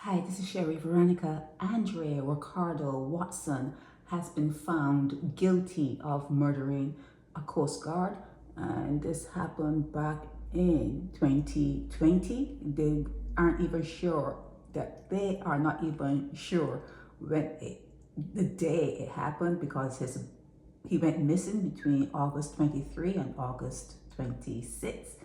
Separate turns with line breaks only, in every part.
Hi, this is Sherry Veronica. Andre Ricardo Watson has been found guilty of murdering a Coast Guard, and this happened back in 2020. They aren't even sure they are not even sure the day it happened, because he went missing between August 23 and August 26,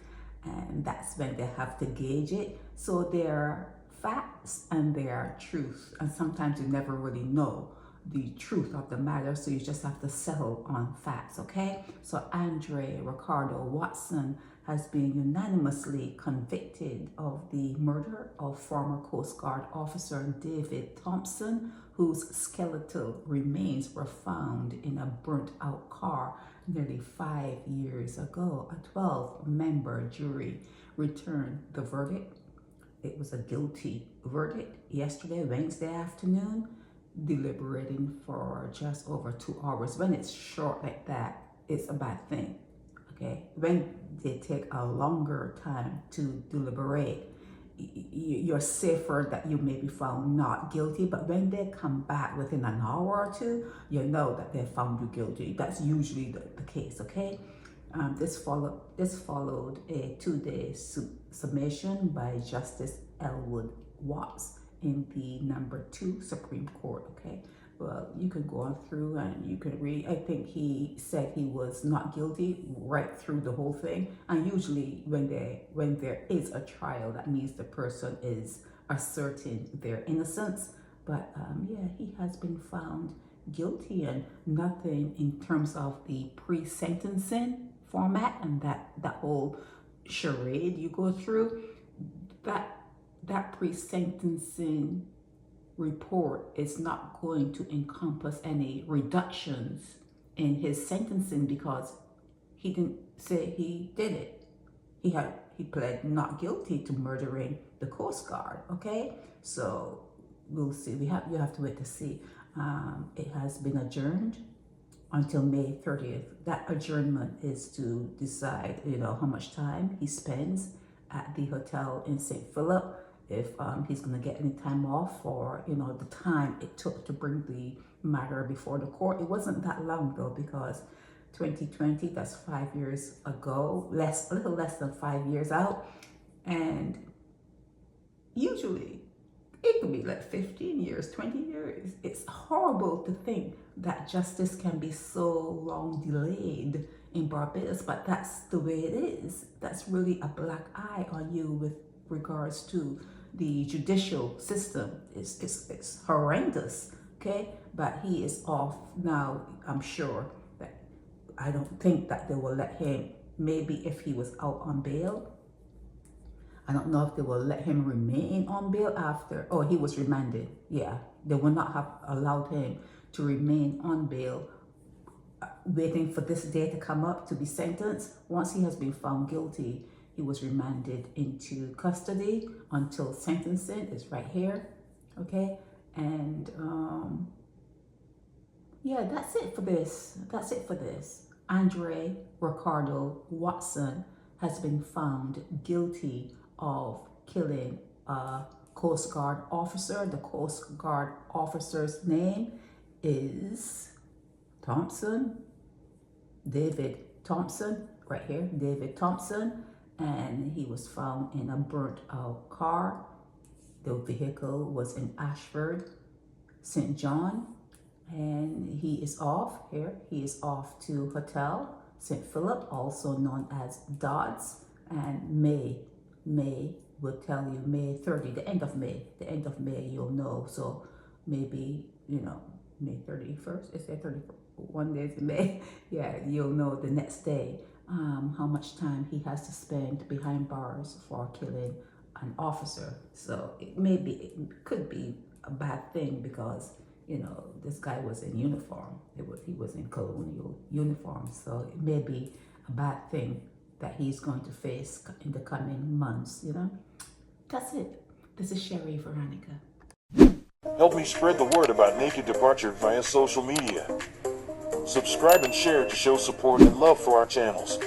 and that's when they have to gauge it. So there are facts and there are truth, and sometimes you never really know the truth of the matter, so you just have to settle on facts. Okay, so Andre Ricardo Watson has been unanimously convicted of the murder of former Coast Guard officer David Thompson, whose skeletal remains were found in a burnt out car nearly 5 years ago. A 12-member jury returned the verdict. It was a guilty verdict yesterday, Wednesday afternoon, deliberating for just over 2 hours. When it's short like that, it's a bad thing. Okay, when they take a longer time to deliberate, you're safer that you may be found not guilty. But when they come back within an hour or two, you know that they found you guilty. That's usually the case. Okay, this followed a 2-day summation by Justice Elwood Watts in the number 2 Supreme Court. Okay, well, you can go on through and you can read. I think he said he was not guilty right through the whole thing. And usually when there is a trial, that means the person is asserting their innocence. But yeah, he has been found guilty, and nothing in terms of the pre-sentencing format and that whole charade you go through. That pre-sentencing report is not going to encompass any reductions in his sentencing, because he didn't say he did it. He pled not guilty to murdering the Coast Guard. Okay, so we'll see. You have to wait to see. It has been adjourned until May 30th. That adjournment is to decide, how much time he spends at the hotel in St. Philip, if he's going to get any time off, or the time it took to bring the matter before the court. It wasn't that long though, because 2020, that's 5 years ago, a little less than 5 years out, and usually it could be like 15 years, 20 years. It's horrible to think that justice can be so long delayed in Barbados, but that's the way it is. That's really a black eye on you with regards to the judicial system. It's horrendous. Okay, but he is off now. I'm sure that I don't think that they will let him. Maybe if he was out on bail, I don't know if they will let him remain on bail after. Oh, he was remanded. Yeah, they will not have allowed him to remain on bail, waiting for this day to come up to be sentenced. Once he has been found guilty, he was remanded into custody until sentencing is right here. Okay, and yeah, that's it for this. Andre Ricardo Watson has been found guilty of killing a Coast Guard officer. The Coast Guard officer's name is Thompson, David Thompson, right here, David Thompson, and he was found in a burnt out car. The vehicle was in Ashford, St. John, and he is off here. He is off to Hotel St. Philip, also known as Dodds, and May will tell you May 30, the end of May you'll know. So maybe, May 31st, is it 31 days in May? Yeah, you'll know the next day how much time he has to spend behind bars for killing an officer. So it could be a bad thing, because this guy was in uniform. He was in colonial uniform, so it may be a bad thing that he's going to face in the coming months. That's it. This is Sherry Veronica.
Help me spread the word about Naked Departure via social media. Subscribe and share to show support and love for our channels.